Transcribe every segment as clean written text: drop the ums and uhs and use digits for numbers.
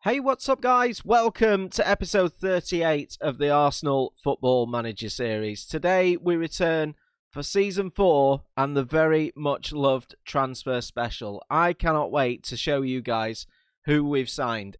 Hey, what's up, guys? Welcome to episode 38 of the Arsenal Football Manager series. Today, we return for season 4 and the very much loved transfer special. I cannot wait to show you guys who we've signed.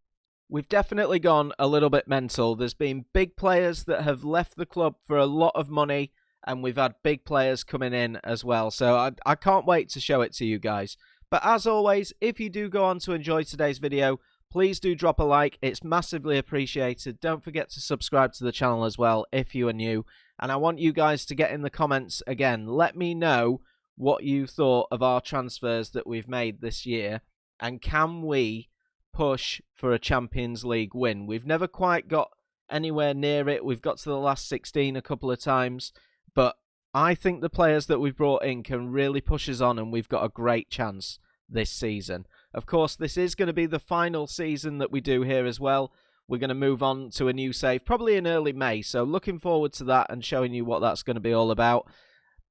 We've definitely gone a little bit mental. There's been big players that have left the club for a lot of money, and we've had big players coming in as well. So I can't wait to show it to you guys. But as always, if you do go on to enjoy today's video, please do drop a like. It's massively appreciated. Don't forget to subscribe to the channel as well if you are new. And I want you guys to get in the comments again. Let me know what you thought of our transfers that we've made this year. And can we push for a Champions League win? We've never quite got anywhere near it. We've got to the last 16 a couple of times. But I think the players that we've brought in can really push us on, and we've got a great chance this season. Of course, this is going to be the final season that we do here as well. We're going to move on to a new save, probably in early May. So looking forward to that and showing you what that's going to be all about.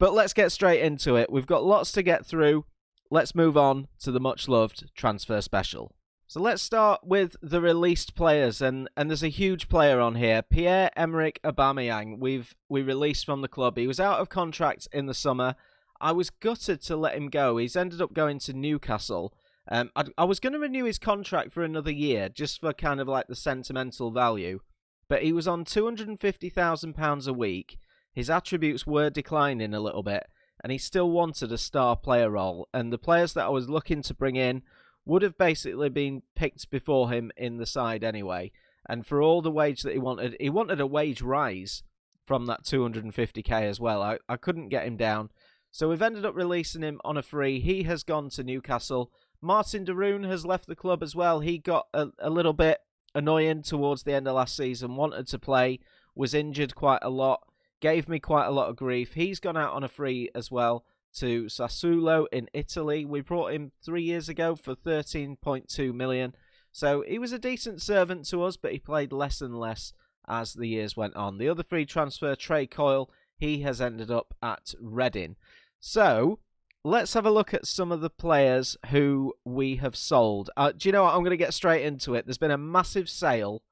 But let's get straight into it. We've got lots to get through. Let's move on to the much-loved transfer special. So let's start with the released players, and there's a huge player on here, Pierre-Emerick Aubameyang. We released from the club. He was out of contract in the summer. I was gutted to let him go. He's ended up going to Newcastle. I was going to renew his contract for another year, just for kind of like the sentimental value. But he was on £250,000 a week. His attributes were declining a little bit, and he still wanted a star player role. And the players that I was looking to bring in would have basically been picked before him in the side anyway. And for all the wage that he wanted a wage rise from that 250k as well. I couldn't get him down. So we've ended up releasing him on a free. He has gone to Newcastle. Martin de Roon has left the club as well. He got a little bit annoying towards the end of last season, wanted to play, was injured quite a lot, gave me quite a lot of grief. He's gone out on a free as well to Sassuolo in Italy. We brought him 3 years ago for 13.2 million. So he was a decent servant to us, but he played less and less as the years went on. The other free transfer, Trey Coyle, he has ended up at Reading. So let's have a look at some of the players who we have sold. Do you know what? I'm going to get straight into it. There's been a massive sale.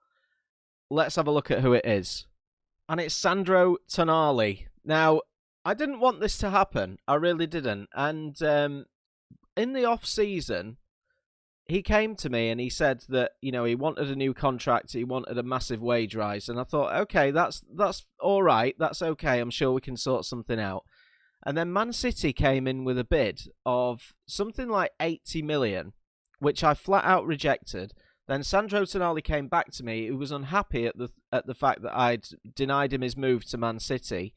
Let's have a look at who it is. And it's Sandro Tonali. Now, I didn't want this to happen. I really didn't. And in the off-season, he came to me and he said that, you know, he wanted a new contract. He wanted a massive wage rise. And I thought, okay, that's all right. That's okay. I'm sure we can sort something out. And then Man City came in with a bid of something like 80 million, which I flat out rejected. Then Sandro Tonali came back to me. He was unhappy at the fact that I'd denied him his move to Man City,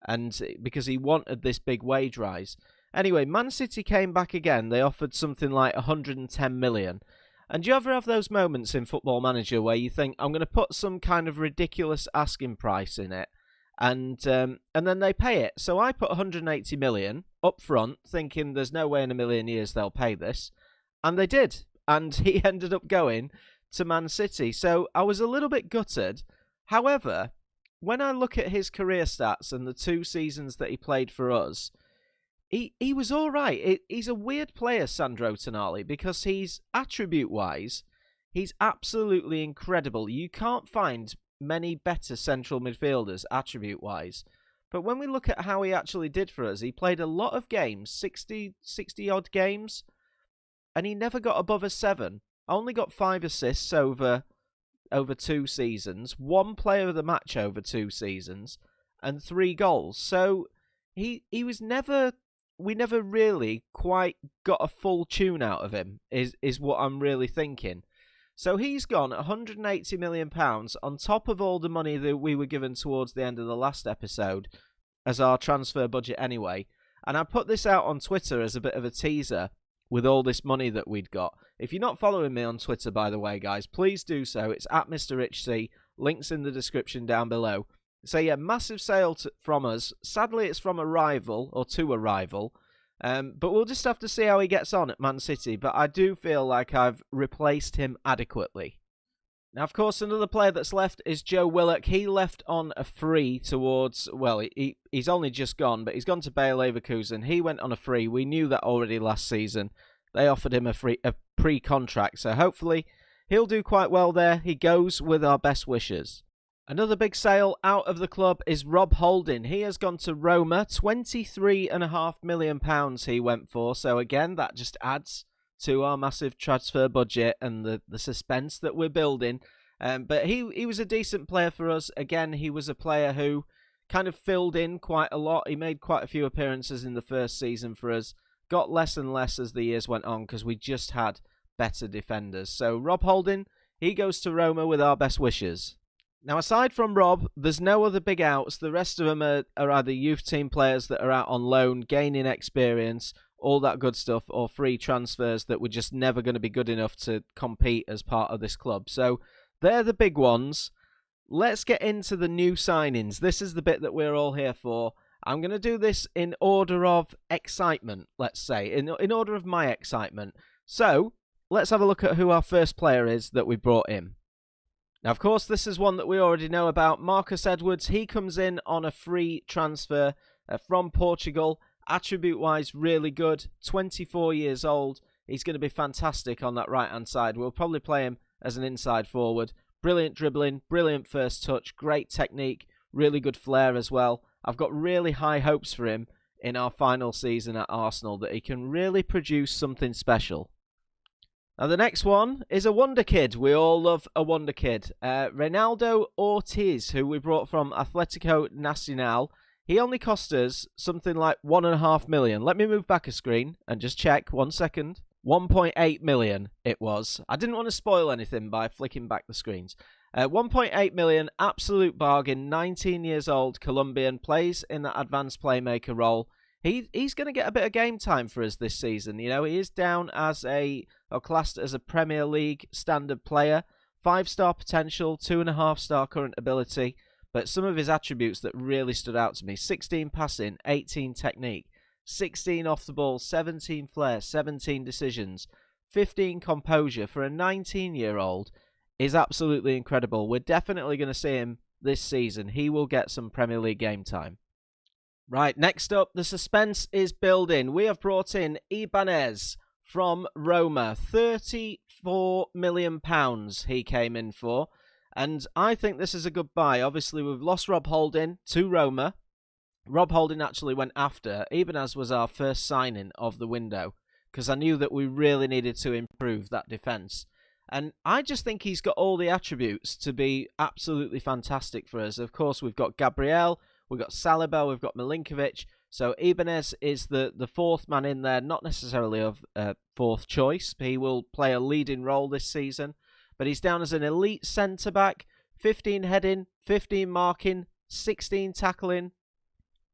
and because he wanted this big wage rise. Anyway, Man City came back again. They offered something like 110 million. And do you ever have those moments in Football Manager where you think, I'm going to put some kind of ridiculous asking price in it, and then they pay it? So I put 180 million up front, thinking there's no way in a million years they'll pay this. And they did. And he ended up going to Man City. So I was a little bit gutted. However, when I look at his career stats and the 2 seasons that he played for us, he was all right. He's a weird player, Sandro Tonali, because he's, attribute-wise, he's absolutely incredible. You can't find many better central midfielders, attribute-wise. But when we look at how he actually did for us, he played a lot of games, 60-odd games, and he never got above a 7. Only got 5 assists over 2 seasons, 1 player of the match over 2 seasons, and 3 goals. So he was never... We never really quite got a full tune out of him, is what I'm really thinking. So he's gone £180 million on top of all the money that we were given towards the end of the last episode as our transfer budget anyway. And I put this out on Twitter as a bit of a teaser with all this money that we'd got. If you're not following me on Twitter, by the way, guys, please do so. It's at Mr. Rich C. Links in the description down below. So yeah, massive sale from us. Sadly, it's from a rival, or to a rival. But we'll just have to see how he gets on at Man City. But I do feel like I've replaced him adequately. Now, of course, another player that's left is Joe Willock. He left on a free towards, well, he's only just gone, but he's gone to Bayer Leverkusen. He went on a free. We knew that already last season. They offered him a pre-contract, so hopefully he'll do quite well there. He goes with our best wishes. Another big sale out of the club is Rob Holding. He has gone to Roma. £23.5 million he went for. So again, that just adds to our massive transfer budget and the suspense that we're building. But he was a decent player for us. Again, he was a player who kind of filled in quite a lot. He made quite a few appearances in the first season for us. Got less and less as the years went on because we just had better defenders. So Rob Holding, he goes to Roma with our best wishes. Now, aside from Rob, there's no other big outs. The rest of them are either youth team players that are out on loan, gaining experience, all that good stuff, or free transfers that were just never going to be good enough to compete as part of this club. So they're the big ones. Let's get into the new signings. This is the bit that we're all here for. I'm going to do this in order of excitement, let's say, in order of my excitement. So let's have a look at who our first player is that we brought in. Now, of course, this is one that we already know about. Marcus Edwards, he comes in on a free transfer from Portugal. Attribute-wise, really good. 24 years old. He's going to be fantastic on that right-hand side. We'll probably play him as an inside forward. Brilliant dribbling, brilliant first touch, great technique, really good flair as well. I've got really high hopes for him in our final season at Arsenal, that he can really produce something special. Now, the next one is a wonder kid. We all love a wonder kid. Reinaldo Ortiz, who we brought from Atletico Nacional. He only cost us something like £1.5 million. Let me move back a screen and just check. 1 second. 1.8 million it was. I didn't want to spoil anything by flicking back the screens. 1.8 million, absolute bargain. 19 years old, Colombian, plays in that advanced playmaker role. He's going to get a bit of game time for us this season. You know, he is down as or classed as a Premier League standard player. 5-star potential, 2.5-star current ability. But some of his attributes that really stood out to me: 16 passing, 18 technique, 16 off the ball, 17 flair, 17 decisions, 15 composure for a 19-year-old is absolutely incredible. We're definitely going to see him this season. He will get some Premier League game time. Right, next up, the suspense is building. We have brought in Ibanez from Roma. £34 million he came in for. And I think this is a good buy. Obviously, we've lost Rob Holding to Roma. Rob Holding actually went after. Ibanez was our first signing of the window, because I knew that we really needed to improve that defence. And I just think he's got all the attributes to be absolutely fantastic for us. Of course, we've got Gabriel, we've got Saliba, we've got Milinkovic. So Ibanez is the fourth man in there, not necessarily of fourth choice. He will play a leading role this season. But he's down as an elite centre-back, 15 heading, 15 marking, 16 tackling,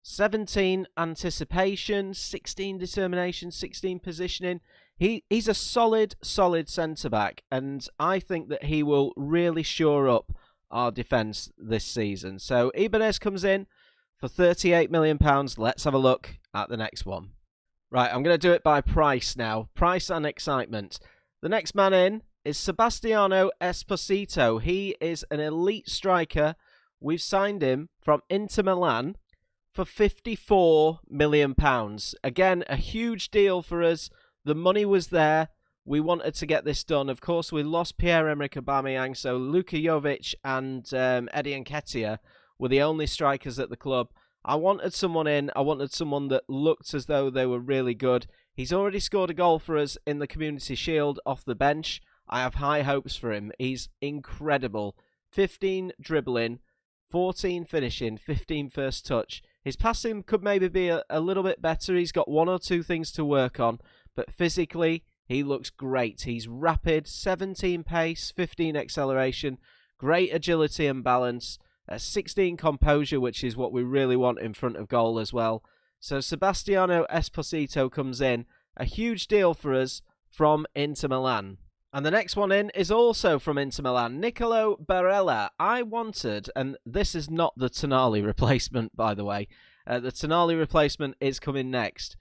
17 anticipation, 16 determination, 16 positioning. He's a solid centre-back, and I think that he will really shore up our defence this season. So Ibanez comes in for £38 million. Let's have a look at the next one. Right, I'm going to do it by price now. Price and excitement. The next man in is Sebastiano Esposito. He is an elite striker. We've signed him from Inter Milan for £54 million. Again, a huge deal for us. The money was there. We wanted to get this done. Of course, we lost Pierre-Emerick Aubameyang, so Luka Jovic and Eddie Nketiah were the only strikers at the club. I wanted someone in. I wanted someone that looked as though they were really good. He's already scored a goal for us in the Community Shield off the bench. I have high hopes for him. He's incredible. 15 dribbling, 14 finishing, 15 first touch. His passing could maybe be a little bit better. He's got one or two things to work on. But physically, he looks great. He's rapid, 17 pace, 15 acceleration, great agility and balance, 16 composure, which is what we really want in front of goal as well. So Sebastiano Esposito comes in. A huge deal for us from Inter Milan. And the next one in is also from Inter Milan, Nicolo Barella. I wanted, and this is not the Tonali replacement, by the way. The Tonali replacement is coming next.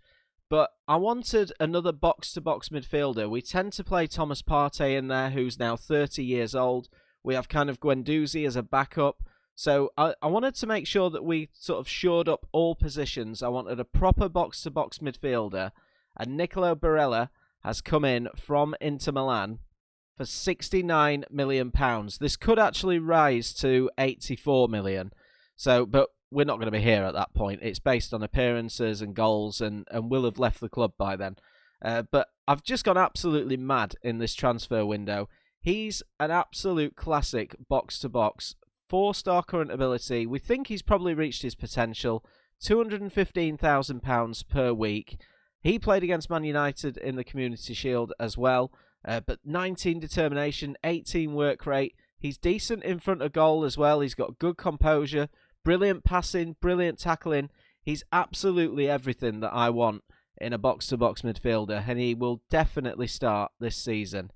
But I wanted another box-to-box midfielder. We tend to play Thomas Partey in there, who's now 30 years old. We have kind of Guendouzi as a backup. So I wanted to make sure that we sort of shored up all positions. I wanted a proper box-to-box midfielder. And Nicolo Barella has come in from Inter Milan. for £69 million. This could actually rise to £84 million. So, but we're not going to be here at that point. It's based on appearances and goals, and will have left the club by then. But I've just gone absolutely mad in this transfer window. He's an absolute classic box-to-box, 4-star current ability. We think he's probably reached his potential. £215,000 per week. He played against Man United in the Community Shield as well. But 19 determination, 18 work rate. He's decent in front of goal as well. He's got good composure, brilliant passing, brilliant tackling. He's absolutely everything that I want in a box-to-box midfielder, and he will definitely start this season.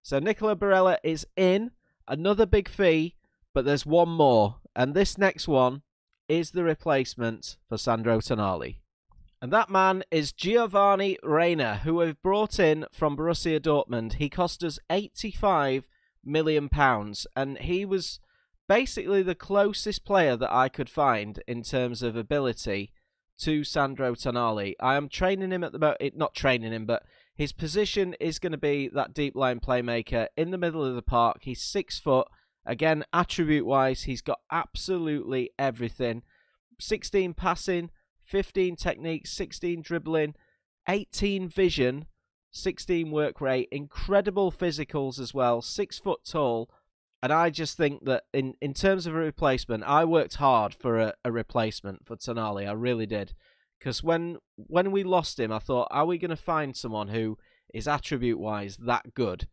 So Nicola Barella is in. Another big fee, but there's one more. And this next one is the replacement for Sandro Tonali. And that man is Giovanni Reina, who we've brought in from Borussia Dortmund. He cost us £85 million, and he was basically the closest player that I could find in terms of ability to Sandro Tonali. I am training him at the moment, not training him, but his position is going to be that deep line playmaker in the middle of the park. He's 6 foot. Again, attribute-wise, he's got absolutely everything. 16 passing, 15 technique, 16 dribbling, 18 vision, 16 work rate, incredible physicals as well, 6 foot tall. And I just think that in terms of a replacement, I worked hard for a replacement for Tonali. I really did. Because when we lost him, I thought, are we going to find someone who is attribute-wise that good?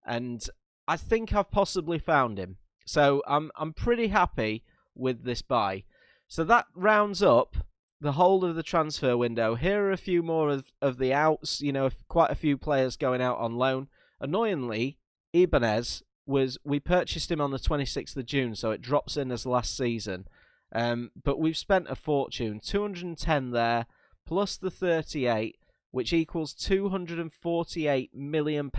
And I think I've possibly found him. So I'm pretty happy with this buy. So that rounds up the whole of the transfer window. Here are a few more of the outs. You know, quite a few players going out on loan. Annoyingly, Ibanez, we purchased him on the 26th of June, so it drops in as last season. But we've spent a fortune, 210 there, plus the 38, which equals £248 million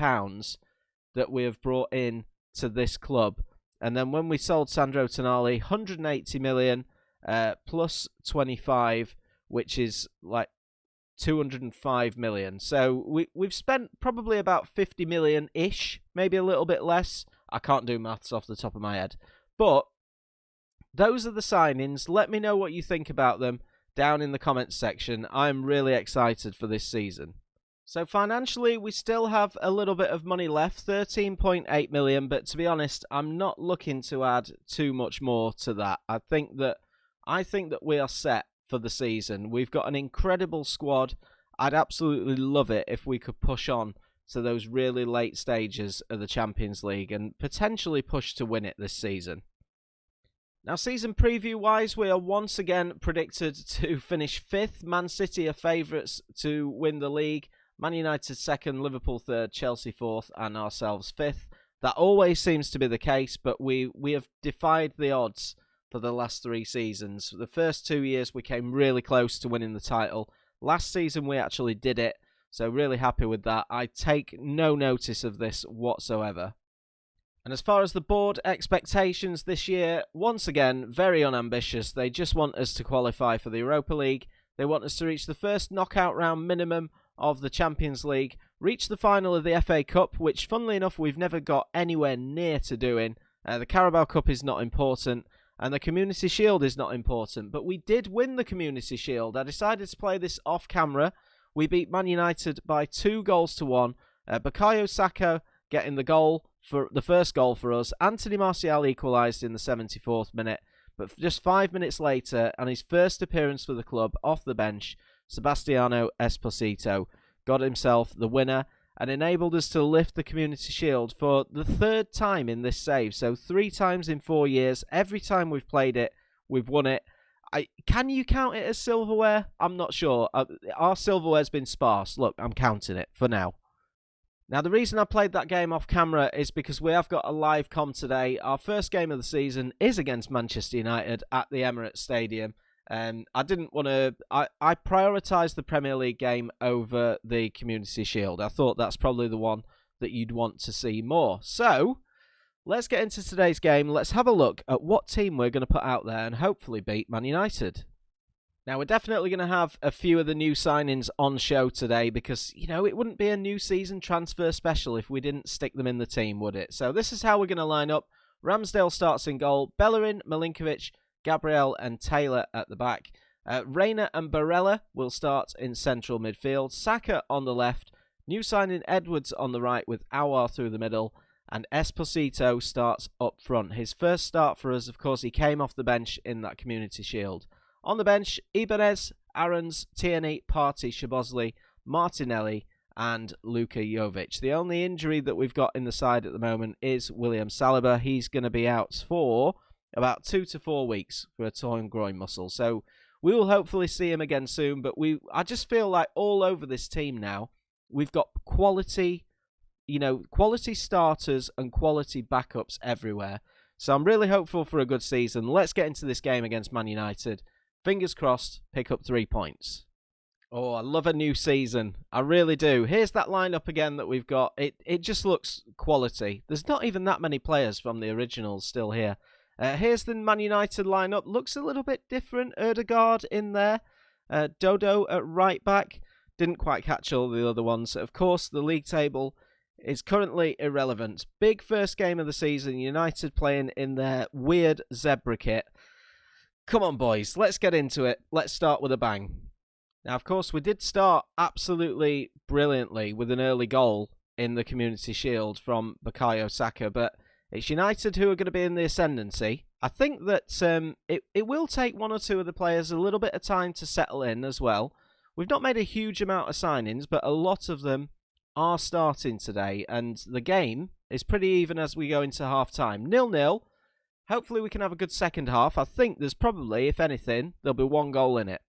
that we have brought in to this club. And then when we sold Sandro Tonali, 180 million plus 25, which is like 205 million. So we've spent probably about 50 million-ish, maybe a little bit less. I can't do maths off the top of my head. But those are the signings. Let me know what you think about them down in the comments section. I'm really excited for this season. So financially, we still have a little bit of money left, 13.8 million, but to be honest, I'm not looking to add too much more to that. I think that we are set for the season. We've got an incredible squad. I'd absolutely love it if we could push on to those really late stages of the Champions League and potentially push to win it this season. Now, season preview-wise, we are once again predicted to finish 5th. Man City are favourites to win the league. Man United 2nd, Liverpool 3rd, Chelsea 4th, and ourselves 5th. That always seems to be the case, but we have defied the odds for the last 3 seasons. The first 2 years, we came really close to winning the title. Last season, we actually did it, so really happy with that. I take no notice of this whatsoever. And as far as the board expectations this year, once again, very unambitious. They just want us to qualify for the Europa League. They want us to reach the first knockout round minimum of the Champions League, reach the final of the FA Cup, which, funnily enough, we've never got anywhere near to doing. The Carabao Cup is not important, and the Community Shield is not important. But we did win the Community Shield. I decided to play this off camera. We beat Man United by 2-1. Bukayo Saka getting the first goal for us. Anthony Martial equalised in the 74th minute. But just 5 minutes later, and his first appearance for the club off the bench, Sebastiano Esposito got himself the winner and enabled us to lift the Community Shield for the 3rd time in this save. So 3 times in 4 years. Every time we've played it, we've won it. Can you count it as silverware? I'm not sure. Our silverware's been sparse. Look, I'm counting it for now. Now, the reason I played that game off camera is because we have got a live com today. Our first game of the season is against Manchester United at the Emirates Stadium. I didn't want to... I prioritised the Premier League game over the Community Shield. I thought that's probably the one that you'd want to see more. So, let's get into today's game. Let's have a look at what team we're going to put out there and hopefully beat Man United. Now, we're definitely going to have a few of the new signings on show today because, it wouldn't be a new season transfer special if we didn't stick them in the team, would it? So this is how we're going to line up. Ramsdale starts in goal. Bellerin, Milinkovic, Gabriel and Taylor at the back. Reina and Barella will start in central midfield. Saka on the left. New signing Edwards on the right with Aouar through the middle. And Esposito starts up front. His first start for us, of course, he came off the bench in that Community Shield. On the bench, Ibanez, Aarons, Tierney, Partey, Szoboszlai, Martinelli and Luka Jovic. The only injury that we've got in the side at the moment is William Saliba. He's going to be out for about 2 to 4 weeks for a torn groin muscle. So we will hopefully see him again soon. But I just feel like all over this team now, we've got quality, quality starters and quality backups everywhere. So I'm really hopeful for a good season. Let's get into this game against Man United. Fingers crossed, pick up 3 points. Oh, I love a new season. I really do. Here's that lineup again that we've got. It just looks quality. There's not even that many players from the originals still here. Here's the Man United lineup. Looks a little bit different. Ødegaard in there. Dodo at right back. Didn't quite catch all the other ones. Of course, the league table is currently irrelevant. Big first game of the season. United playing in their weird zebra kit. Come on, boys. Let's get into it. Let's start with a bang. Now, of course, we did start absolutely brilliantly with an early goal in the Community Shield from Bukayo Saka, but it's United who are going to be in the ascendancy. I think that it will take 1 or 2 of the players a little bit of time to settle in as well. We've not made a huge amount of signings, but a lot of them are starting today, and the game is pretty even as we go into half-time. 0-0. Hopefully we can have a good second half. I think there's probably, if anything, there'll be 1 goal in it.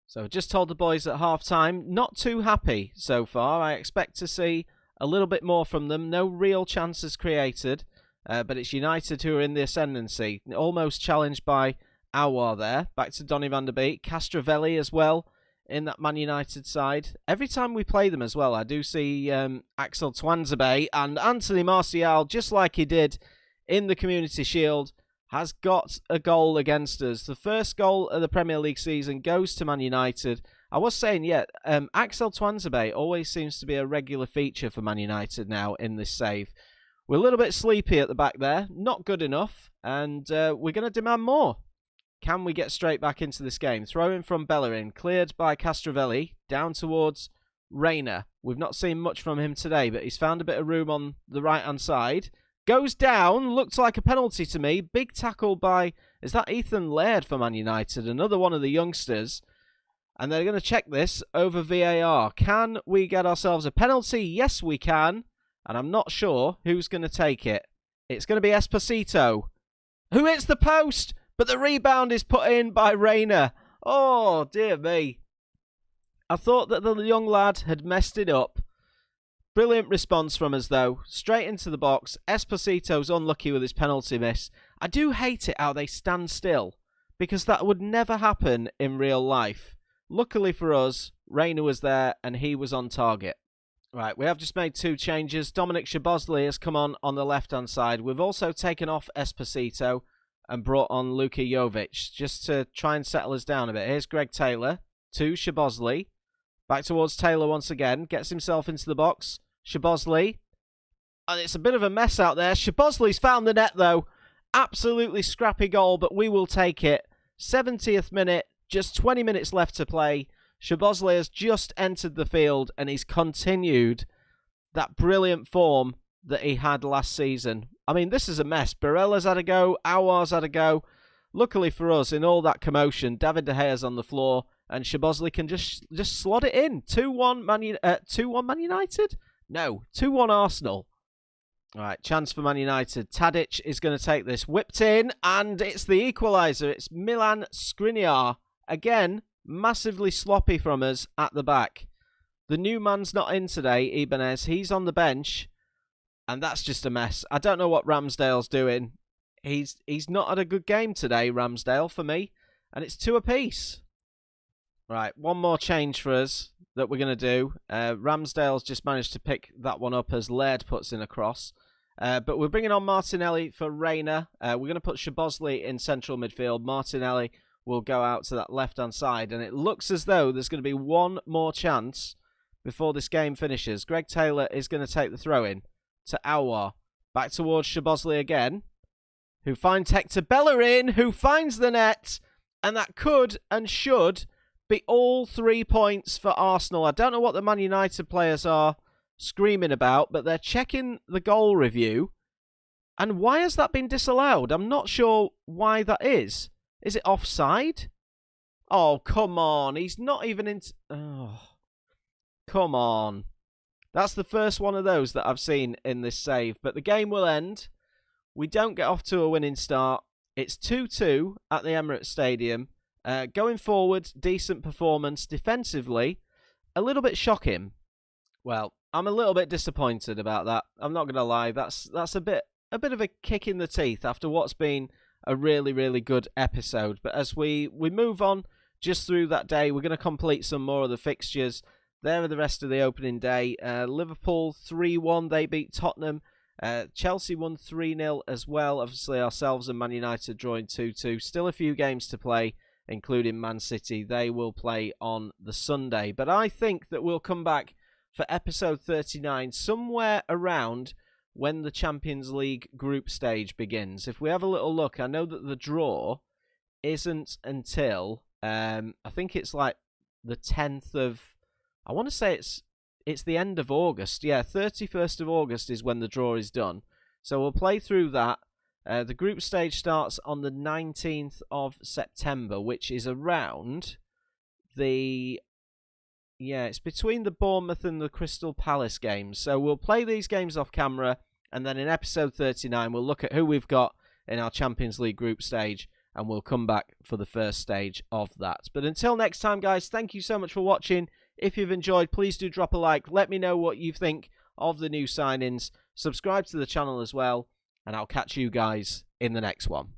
So just told the boys at half-time, not too happy so far. I expect to see a little bit more from them. No real chances created, but it's United who are in the ascendancy. Almost challenged by Aouar there. Back to Donny van der Beek. Castrovelli as well in that Man United side. Every time we play them as well, I do see Axel Tuanzebe and Anthony Martial, just like he did in the Community Shield, has got a goal against us. The first goal of the Premier League season goes to Man United. I was saying, Axel Tuanzebe always seems to be a regular feature for Man United now in this save. We're a little bit sleepy at the back there. Not good enough. And we're going to demand more. Can we get straight back into this game? Throw in from Bellerin. Cleared by Castrovelli. Down towards Reina. We've not seen much from him today, but he's found a bit of room on the right-hand side. Goes down, looked like a penalty to me. Big tackle by, is that Ethan Laird for Man United? Another one of the youngsters. And they're going to check this over VAR. Can we get ourselves a penalty? Yes, we can. And I'm not sure who's going to take it. It's going to be Esposito, who hits the post, but the rebound is put in by Reina. Oh, dear me. I thought that the young lad had messed it up. Brilliant response from us, though. Straight into the box. Esposito's unlucky with his penalty miss. I do hate it how they stand still, because that would never happen in real life. Luckily for us, Reina was there and he was on target. Right, we have just made 2 changes. Dominic Szoboszlai has come on the left-hand side. We've also taken off Esposito and brought on Luka Jovic, just to try and settle us down a bit. Here's Greg Taylor to Szoboszlai. Back towards Taylor once again. Gets himself into the box. Szoboszlai. And it's a bit of a mess out there. Szoboszlai's found the net, though. Absolutely scrappy goal, but we will take it. 70th minute. Just 20 minutes left to play. Szoboszlai has just entered the field and he's continued that brilliant form that he had last season. I mean, this is a mess. Barella's had a go. Aouar's had a go. Luckily for us, in all that commotion, David De Gea's on the floor and Szoboszlai can just slot it in. 2-1 Man United? No, 2-1 Arsenal. All right, chance for Man United. Tadic is going to take this. Whipped in, and it's the equaliser. It's Milan Skriniar. Again, massively sloppy from us at the back. The new man's not in today, Ibanez. He's on the bench, and that's just a mess. I don't know what Ramsdale's doing. He's not had a good game today, Ramsdale, for me, and it's 2 apiece. Right, one more change for us that we're going to do. Ramsdale's just managed to pick that one up as Laird puts in a cross. But we're bringing on Martinelli for Reina. We're going to put Szoboszlai in central midfield. Martinelli will go out to that left-hand side. And it looks as though there's going to be one more chance before this game finishes. Greg Taylor is going to take the throw-in to Aouar. Back towards Szoboszlai again, who finds Hector Bellerin, who finds the net. And that could and should be all 3 points for Arsenal. I don't know what the Man United players are screaming about, but they're checking the goal review. And why has that been disallowed? I'm not sure why that is. Is it offside? Oh, come on. He's not even in... Oh, come on. That's the first one of those that I've seen in this save. But the game will end. We don't get off to a winning start. It's 2-2 at the Emirates Stadium. Going forward, decent performance. Defensively, a little bit shocking. Well, I'm a little bit disappointed about that. I'm not going to lie. That's a bit of a kick in the teeth after what's been a really, really good episode. But as we move on just through that day, we're going to complete some more of the fixtures. There are the rest of the opening day. Liverpool 3-1. They beat Tottenham. Chelsea won 3-0 as well. Obviously, ourselves and Man United drawing 2-2. Still a few games to play, including Man City. They will play on the Sunday. But I think that we'll come back for episode 39 somewhere around when the Champions League group stage begins. If we have a little look, I know that the draw isn't until, I think it's like the 10th of, I want to say it's the end of August. Yeah, 31st of August is when the draw is done. So we'll play through that. The group stage starts on the 19th of September, which is around the... Yeah, it's between the Bournemouth and the Crystal Palace games. So we'll play these games off camera, and then in episode 39, we'll look at who we've got in our Champions League group stage, and we'll come back for the first stage of that. But until next time, guys, thank you so much for watching. If you've enjoyed, please do drop a like. Let me know what you think of the new signings. Subscribe to the channel as well, and I'll catch you guys in the next one.